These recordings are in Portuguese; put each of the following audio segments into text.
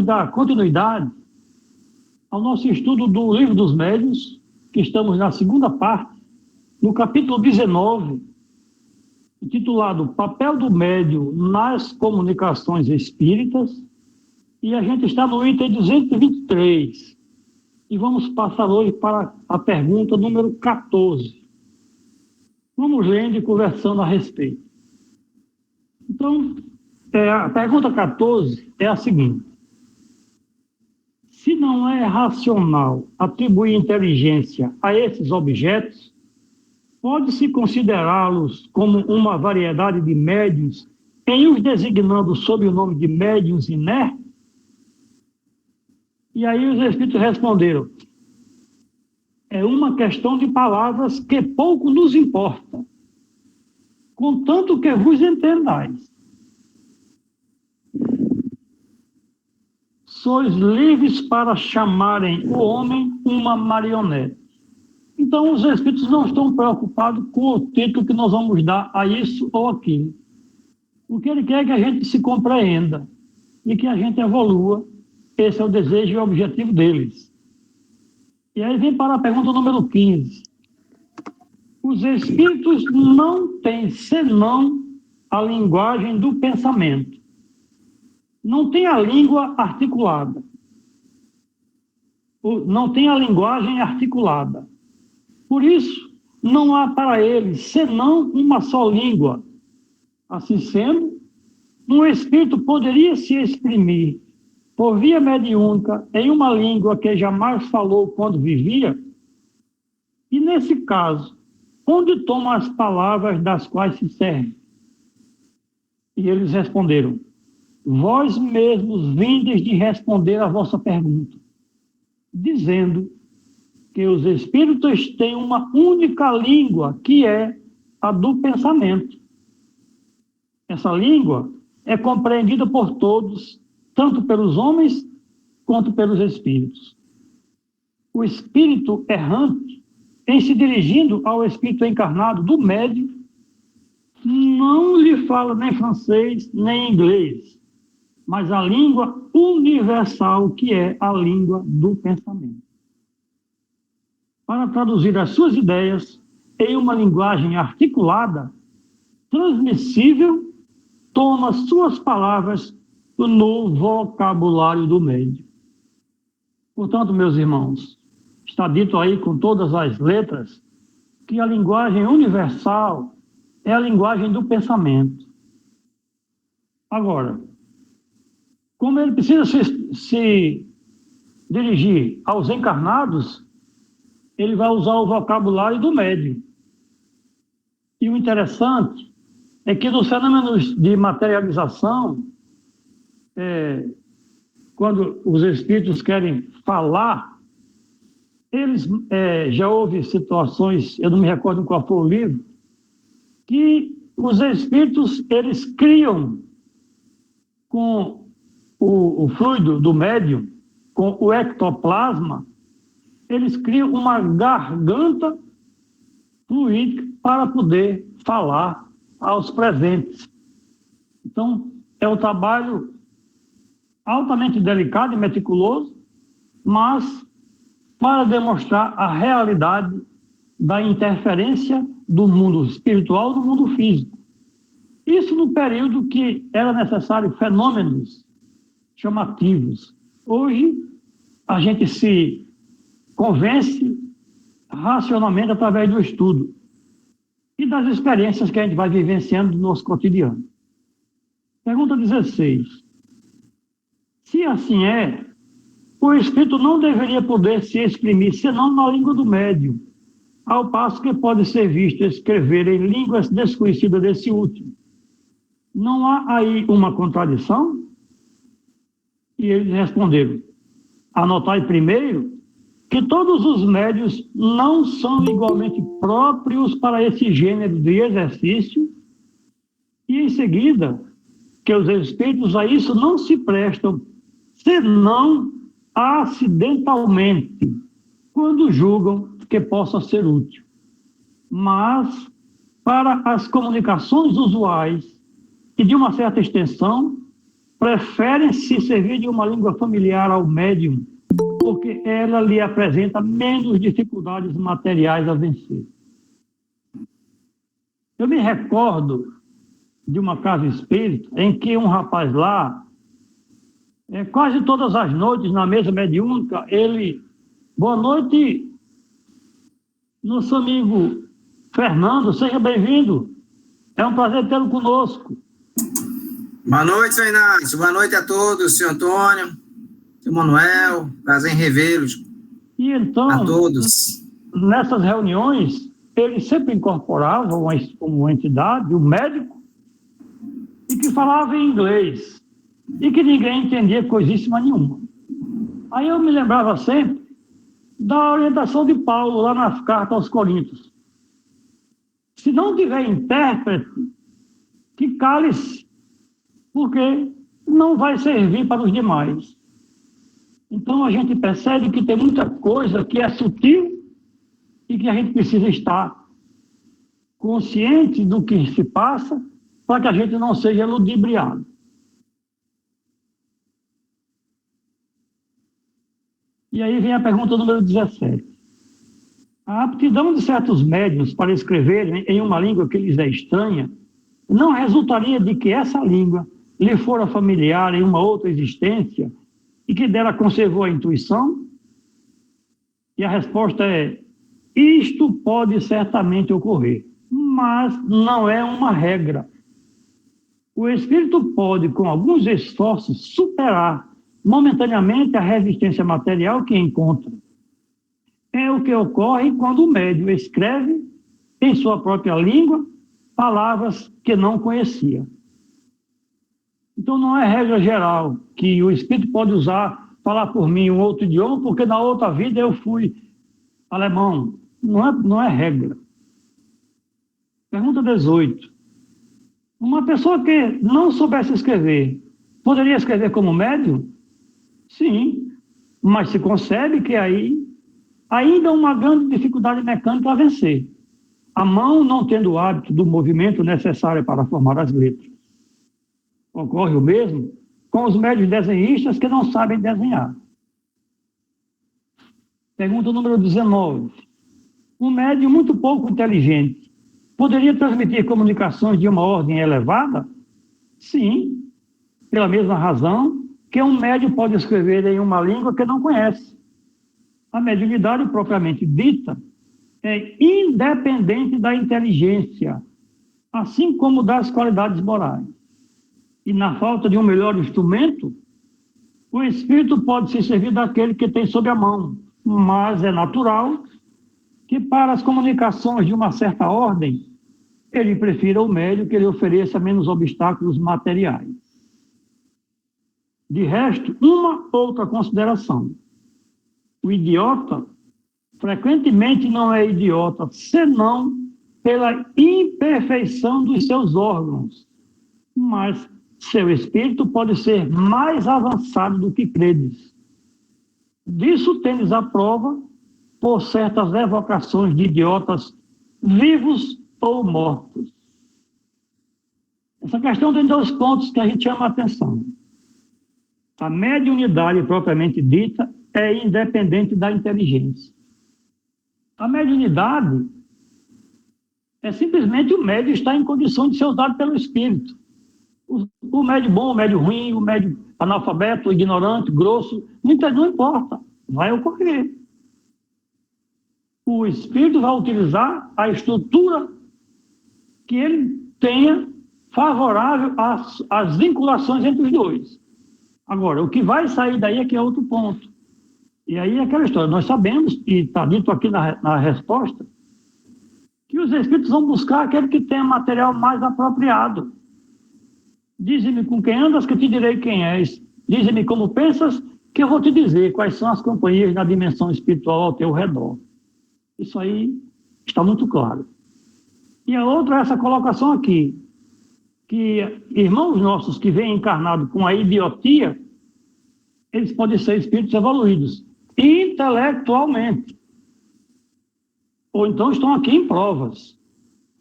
vamos dar continuidade ao nosso estudo do Livro dos Médiuns, que estamos na segunda parte, no capítulo 19, intitulado Papel do Médium nas Comunicações Espíritas, e a gente está no item 223. E vamos passar hoje para a pergunta número 14. Vamos lendo e conversando a respeito. Então, a pergunta 14 é a seguinte: se não é racional atribuir inteligência a esses objetos, pode-se considerá-los como uma variedade de médiuns, em os designando sob o nome de médiuns inertes? E aí os espíritos responderam: é uma questão de palavras que pouco nos importa, contanto que vos entendais. Sois livres para chamarem o homem uma marionete. Então, os espíritos não estão preocupados com o título que nós vamos dar a isso ou aquilo. O que ele quer é que a gente se compreenda e que a gente evolua. Esse é o desejo e o objetivo deles. E aí vem para a pergunta número 15. Os espíritos não têm senão a linguagem do pensamento. Não tem a língua articulada. Não tem a linguagem articulada. Por isso, não há para eles senão uma só língua. Assim sendo, um espírito poderia se exprimir por via mediúnica em uma língua que jamais falou quando vivia? E nesse caso, onde toma as palavras das quais se serve? E eles responderam: vós mesmos vindes de responder a vossa pergunta, dizendo que os espíritos têm uma única língua, que é a do pensamento. Essa língua é compreendida por todos, tanto pelos homens quanto pelos espíritos. O espírito errante, em se dirigindo ao espírito encarnado do médium, não lhe fala nem francês, nem inglês, mas a língua universal, que é a língua do pensamento. Para traduzir as suas ideias em uma linguagem articulada, transmissível, toma suas palavras no vocabulário do médium. Portanto, meus irmãos, está dito aí com todas as letras que a linguagem universal é a linguagem do pensamento. Agora, como ele precisa se dirigir aos encarnados, ele vai usar o vocabulário do médium. E o interessante é que nos fenômenos de materialização, quando os espíritos querem falar, eles já houve situações, eu não me recordo qual foi o livro, que os espíritos, eles criam com o fluido do médium, com o ectoplasma, eles criam uma garganta fluídica para poder falar aos presentes. Então, é um trabalho altamente delicado e meticuloso, mas para demonstrar a realidade da interferência do mundo espiritual no mundo físico. Isso no período que era necessário fenômenos chamativos. Hoje, a gente se convence racionalmente através do estudo e das experiências que a gente vai vivenciando no nosso cotidiano. Pergunta 16. Se assim é, o espírito não deveria poder se exprimir senão na língua do médium, ao passo que pode ser visto escrever em línguas desconhecidas desse último. Não há aí uma contradição? E eles responderam: anotai primeiro que todos os médiuns não são igualmente próprios para esse gênero de exercício, e em seguida, que os espíritos a isso não se prestam, senão acidentalmente, quando julgam que possa ser útil. Mas, para as comunicações usuais e de uma certa extensão, preferem se servir de uma língua familiar ao médium, porque ela lhe apresenta menos dificuldades materiais a vencer. Eu me recordo de uma casa espírita em que um rapaz lá, quase todas as noites, na mesa mediúnica, ele... Boa noite, nosso amigo Fernando, seja bem-vindo. É um prazer tê-lo conosco. Boa noite, senhor Inácio. Boa noite a todos, senhor Antônio, senhor Manuel. Prazer em revê-los. E então, a todos. Nessas reuniões, ele sempre incorporava uma entidade, um médico, e que falava em inglês, e que ninguém entendia coisíssima nenhuma. Aí eu me lembrava sempre da orientação de Paulo, lá nas cartas aos Coríntios. Se não tiver intérprete, que cale-se, porque não vai servir para os demais. Então a gente percebe que tem muita coisa que é sutil e que a gente precisa estar consciente do que se passa para que a gente não seja ludibriado. E aí vem a pergunta número 17. A aptidão de certos médiuns para escreverem em uma língua que lhes é estranha não resultaria de que essa língua lhe fora familiar em uma outra existência e que dela conservou a intuição? E a resposta é: isto pode certamente ocorrer, mas não é uma regra. O espírito pode, com alguns esforços, superar momentaneamente a resistência material que encontra. É o que ocorre quando o médium escreve em sua própria língua palavras que não conhecia. Então não é regra geral que o espírito pode falar por mim um outro idioma, porque na outra vida eu fui alemão. Não é regra. Pergunta 18. Uma pessoa que não soubesse escrever, poderia escrever como médium? Sim, mas se concebe que aí ainda uma grande dificuldade mecânica a vencer. A mão não tendo o hábito do movimento necessário para formar as letras. Ocorre o mesmo com os médios desenhistas que não sabem desenhar. Pergunta número 19. Um médium muito pouco inteligente poderia transmitir comunicações de uma ordem elevada? Sim, pela mesma razão que um médium pode escrever em uma língua que não conhece. A mediunidade propriamente dita é independente da inteligência, assim como das qualidades morais. E na falta de um melhor instrumento, o espírito pode se servir daquele que tem sob a mão, mas é natural que para as comunicações de uma certa ordem, ele prefira o médium que lhe ofereça menos obstáculos materiais. De resto, uma outra consideração. O idiota frequentemente não é idiota, senão pela imperfeição dos seus órgãos. Mas seu espírito pode ser mais avançado do que credes. Disso tendes a prova por certas evocações de idiotas vivos ou mortos. Essa questão tem dois pontos que a gente chama a atenção. A mediunidade propriamente dita é independente da inteligência. A mediunidade é simplesmente o médium estar em condição de ser usado pelo espírito. O médium bom, o médium ruim, o médium analfabeto, ignorante, grosso, não importa, vai ocorrer. O espírito vai utilizar a estrutura que ele tenha favorável às vinculações entre os dois. Agora, o que vai sair daí é que é outro ponto. E aí é aquela história, nós sabemos, e está dito aqui na resposta, que os espíritos vão buscar aquele que tenha material mais apropriado. Dize-me com quem andas, que te direi quem és. Dize-me como pensas, que eu vou te dizer quais são as companhias na dimensão espiritual ao teu redor. Isso aí está muito claro. E a outra é essa colocação aqui, que irmãos nossos que vêm encarnados com a idiotia, eles podem ser espíritos evoluídos intelectualmente. Ou então estão aqui em provas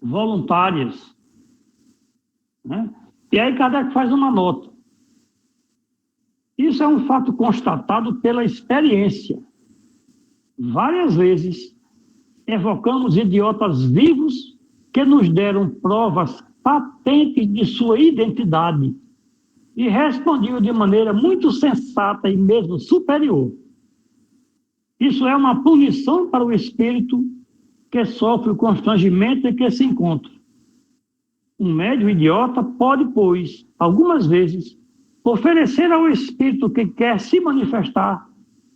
voluntárias. Né? E aí Kardec faz uma nota. Isso é um fato constatado pela experiência. Várias vezes, evocamos idiotas vivos que nos deram provas patentes de sua identidade e respondiam de maneira muito sensata e mesmo superior. Isso é uma punição para o espírito que sofre o constrangimento em que se encontra. Um médium idiota pode, pois, algumas vezes, oferecer ao espírito que quer se manifestar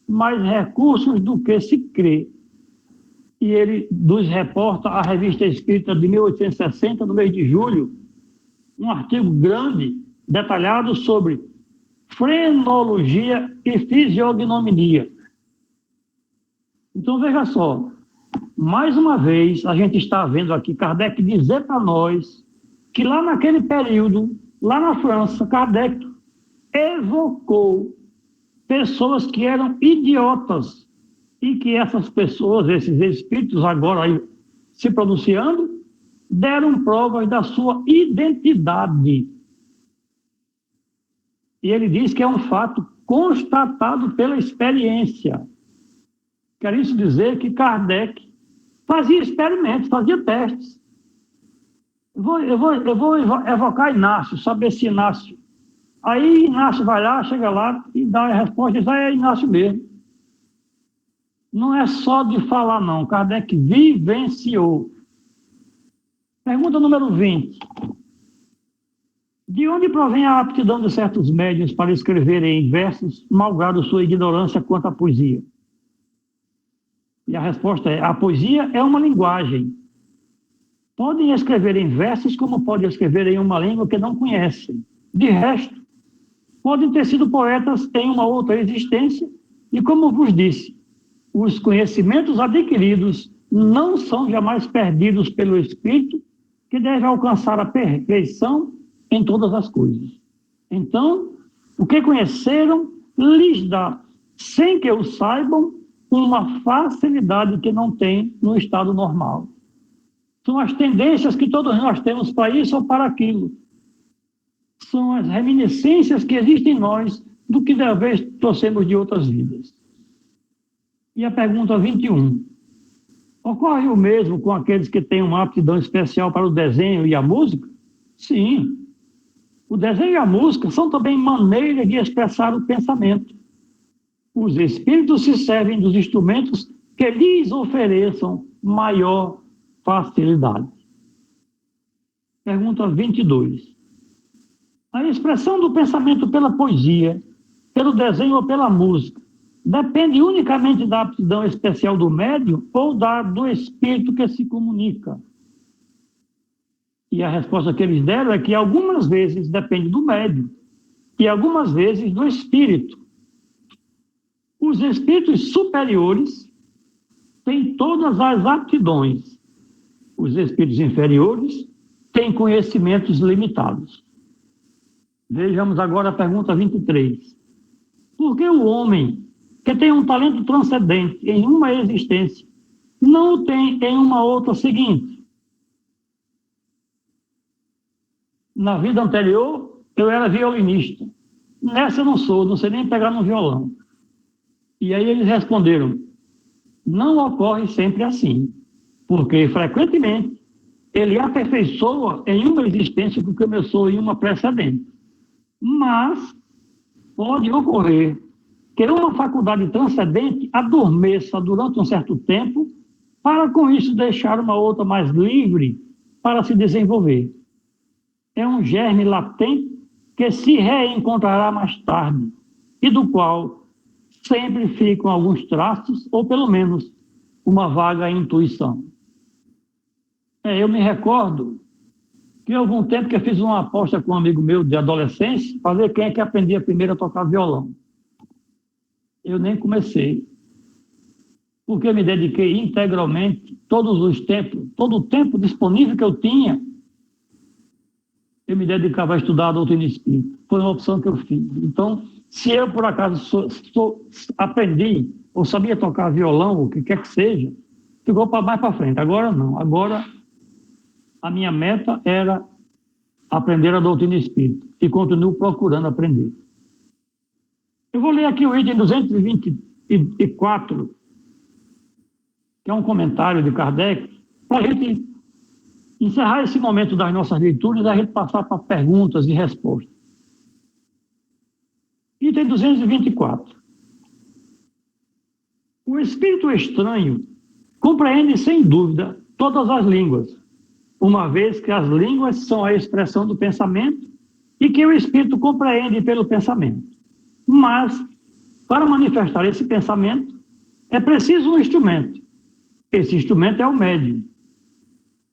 mais recursos do que se crê. E ele nos reporta a Revista Espírita de 1860, no mês de julho, um artigo grande, detalhado sobre frenologia e fisiognomonia. Então, veja só, mais uma vez, a gente está vendo aqui Kardec dizer para nós que lá naquele período, lá na França, Kardec evocou pessoas que eram idiotas e que essas pessoas, esses espíritos agora aí se pronunciando, deram provas da sua identidade. E ele diz que é um fato constatado pela experiência. Quer isso dizer que Kardec fazia experimentos, fazia testes. Eu vou evocar Inácio, saber se Inácio... Aí Inácio vai lá, chega lá e dá a resposta, diz, é Inácio mesmo. Não é só de falar, não. Kardec vivenciou. Pergunta número 20. De onde provém a aptidão de certos médiuns para escreverem em versos, malgrado sua ignorância quanto à poesia? E a resposta é, a poesia é uma linguagem. Podem escrever em versos como podem escrever em uma língua que não conhecem. De resto, podem ter sido poetas em uma outra existência e, como vos disse, os conhecimentos adquiridos não são jamais perdidos pelo espírito que deve alcançar a perfeição em todas as coisas. Então, o que conheceram lhes dá, sem que o saibam, uma facilidade que não tem no estado normal. São as tendências que todos nós temos para isso ou para aquilo. São as reminiscências que existem em nós do que talvez trouxemos de outras vidas. E a pergunta 21. Ocorre o mesmo com aqueles que têm uma aptidão especial para o desenho e a música? Sim. O desenho e a música são também maneiras de expressar o pensamento. Os espíritos se servem dos instrumentos que lhes ofereçam maior facilidade. Pergunta 22. A expressão do pensamento pela poesia, pelo desenho ou pela música, depende unicamente da aptidão especial do médium ou do espírito que se comunica? E a resposta que eles deram é que algumas vezes depende do médium e algumas vezes do espírito. Os espíritos superiores têm todas as aptidões. Os espíritos inferiores têm conhecimentos limitados. Vejamos agora a pergunta 23. Por que o homem que tem um talento transcendente em uma existência não o tem em uma outra seguinte? Na vida anterior, eu era violinista. Nessa eu não sei nem pegar no violão. E aí eles responderam, não ocorre sempre assim, porque frequentemente ele aperfeiçoa em uma existência que começou em uma precedente. Mas pode ocorrer que uma faculdade transcendente adormeça durante um certo tempo para com isso deixar uma outra mais livre para se desenvolver. É um germe latente que se reencontrará mais tarde e do qual sempre ficam alguns traços, ou pelo menos uma vaga intuição. Eu me recordo que houve um tempo que eu fiz uma aposta com um amigo meu de adolescência para ver quem é que aprendia primeiro a tocar violão. Eu nem comecei, porque eu me dediquei integralmente, todo o tempo disponível que eu tinha, eu me dedicava a estudar a doutrina espírita. Foi uma opção que eu fiz. Então, se eu, por acaso, aprendi ou sabia tocar violão, o que quer que seja, ficou mais para frente. Agora não. Agora, a minha meta era aprender a doutrina espírita. E continuo procurando aprender. Eu vou ler aqui o item 224, que é um comentário de Kardec, para a gente encerrar esse momento das nossas leituras e a gente passar para perguntas e respostas. Item 224. O espírito estranho compreende, sem dúvida, todas as línguas, uma vez que as línguas são a expressão do pensamento e que o espírito compreende pelo pensamento. Mas, para manifestar esse pensamento, é preciso um instrumento. Esse instrumento é o médium.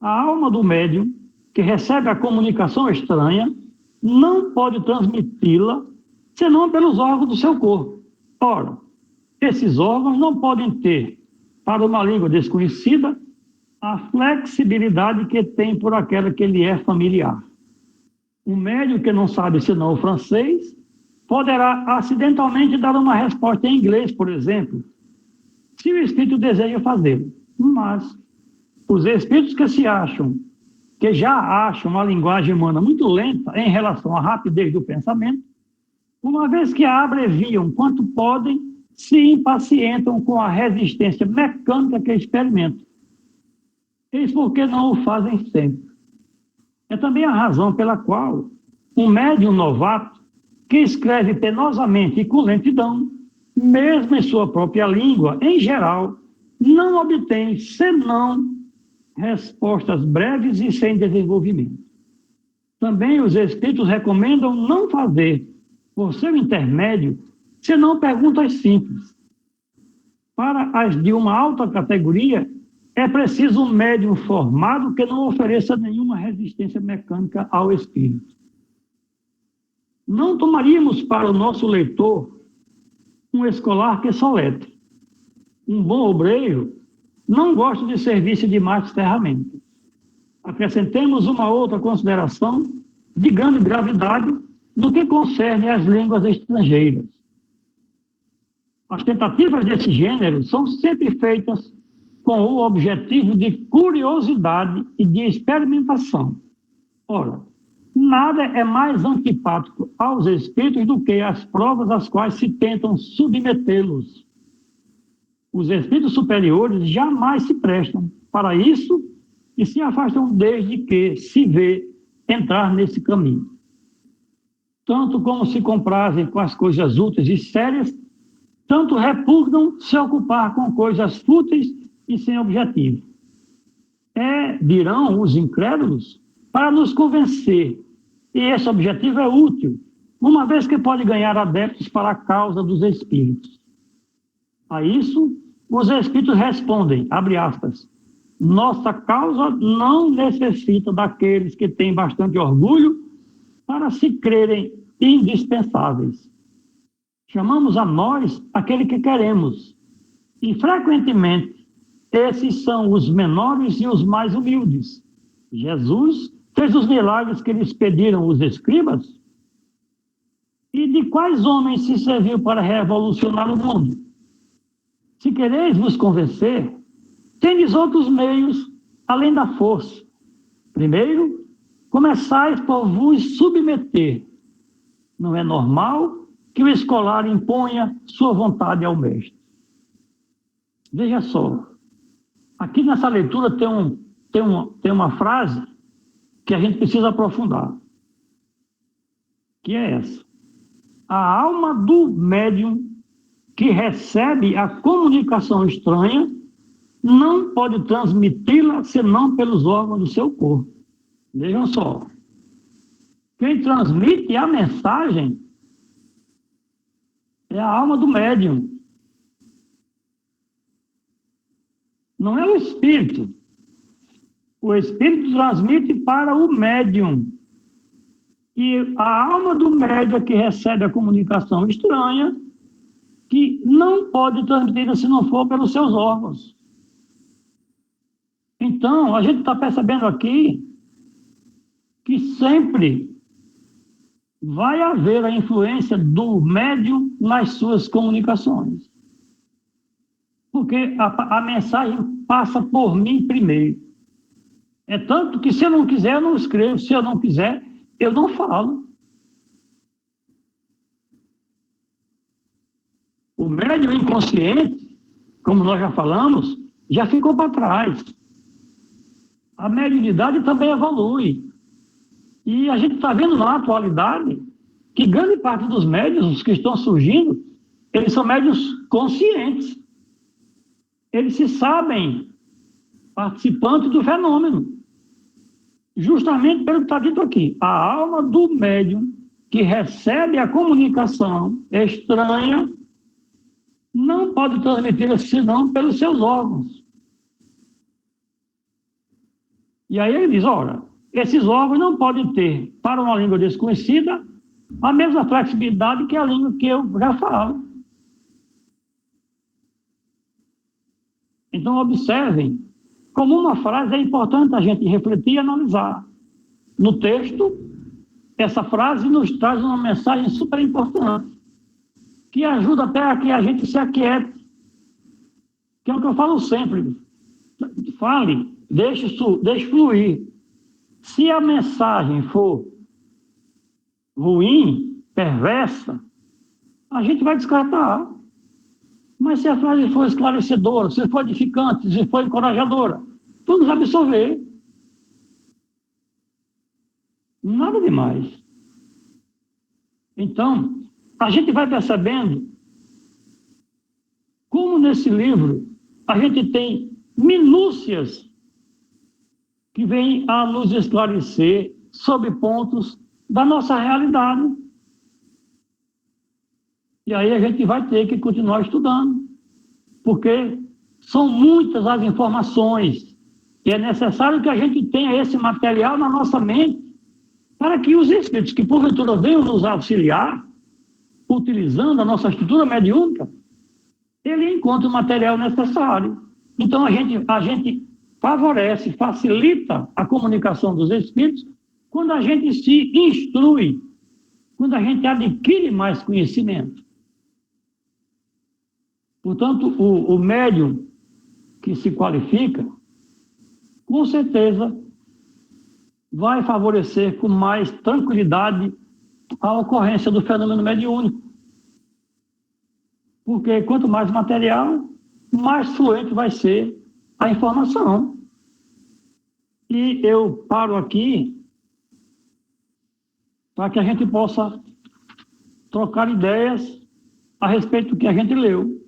A alma do médium, que recebe a comunicação estranha, não pode transmiti-la senão pelos órgãos do seu corpo. Ora, esses órgãos não podem ter, para uma língua desconhecida, a flexibilidade que tem por aquela que lhe é familiar. Um médium que não sabe senão o francês poderá acidentalmente dar uma resposta em inglês, por exemplo, se o espírito deseja fazê-lo. Mas os espíritos que já acham a linguagem humana muito lenta em relação à rapidez do pensamento, uma vez que a abreviam quanto podem, se impacientam com a resistência mecânica que experimentam. Eis porque não o fazem sempre. É também a razão pela qual um médium novato que escreve penosamente e com lentidão, mesmo em sua própria língua, em geral, não obtém senão respostas breves e sem desenvolvimento. Também os espíritos recomendam não fazer, por seu intermédio, senão perguntas simples. Para as de uma alta categoria, é preciso um médium formado que não ofereça nenhuma resistência mecânica ao espírito. Não tomaríamos para o nosso leitor um escolar que soletre. Um bom obreiro não gosta de serviço de mais ferramentas. Acrescentemos uma outra consideração de grande gravidade no que concerne às línguas estrangeiras. As tentativas desse gênero são sempre feitas com o objetivo de curiosidade e de experimentação. Ora, nada é mais antipático aos espíritos do que as provas às quais se tentam submetê-los. Os espíritos superiores jamais se prestam para isso e se afastam desde que se vê entrar nesse caminho. Tanto como se comprazem com as coisas úteis e sérias, tanto repugnam se ocupar com coisas fúteis e sem objetivo. Dirão os incrédulos, para nos convencer, e esse objetivo é útil, uma vez que pode ganhar adeptos para a causa dos espíritos. A isso, os espíritos respondem, abre aspas, nossa causa não necessita daqueles que têm bastante orgulho para se crerem indispensáveis. Chamamos a nós aquele que queremos, e frequentemente esses são os menores e os mais humildes. Jesus fez os milagres que lhes pediram os escribas? E de quais homens se serviu para revolucionar o mundo? Se quereis vos convencer, tendes outros meios além da força. Primeiro, começais por vos submeter. Não é normal que o escolar imponha sua vontade ao mestre. Veja só, aqui nessa leitura tem uma frase que a gente precisa aprofundar, que é essa. A alma do médium que recebe a comunicação estranha não pode transmiti-la senão pelos órgãos do seu corpo. Vejam só. Quem transmite a mensagem é a alma do médium. Não é o espírito. O espírito transmite para o médium. E a alma do médium é que recebe a comunicação estranha, que não pode transmitir se não for pelos seus órgãos. Então, a gente está percebendo aqui que sempre vai haver a influência do médium nas suas comunicações. Porque a mensagem passa por mim primeiro. É tanto que se eu não quiser, eu não escrevo. Se eu não quiser, eu não falo. O médium inconsciente, como nós já falamos, já ficou para trás. A mediunidade também evolui. E a gente está vendo na atualidade que grande parte dos médiuns que estão surgindo, eles são médiuns conscientes. Eles se sabem participantes do fenômeno. Justamente pelo que está dito aqui. A alma do médium que recebe a comunicação estranha não pode transmiti-la senão pelos seus órgãos. E aí ele diz, ora, esses órgãos não podem ter, para uma língua desconhecida, a mesma flexibilidade que a língua que eu já falo. Então, observem como uma frase é importante a gente refletir e analisar. No texto, essa frase nos traz uma mensagem super importante, que ajuda até a que a gente se aquiete, que é o que eu falo sempre. Fale, deixe fluir. Se a mensagem for ruim, perversa, a gente vai descartar. Mas se a frase for esclarecedora, se for edificante, se for encorajadora, vamos absorver. Nada demais. Então, a gente vai percebendo como nesse livro a gente tem minúcias que vêm a nos esclarecer sobre pontos da nossa realidade. E aí a gente vai ter que continuar estudando, porque são muitas as informações e é necessário que a gente tenha esse material na nossa mente para que os espíritos que porventura venham nos auxiliar, utilizando a nossa estrutura mediúnica, ele encontre o material necessário. Então a gente favorece, facilita a comunicação dos espíritos quando a gente se instrui, quando a gente adquire mais conhecimento. Portanto, o médium que se qualifica, com certeza, vai favorecer com mais tranquilidade a ocorrência do fenômeno mediúnico. Porque quanto mais material, mais fluente vai ser a informação. E eu paro aqui para que a gente possa trocar ideias a respeito do que a gente leu.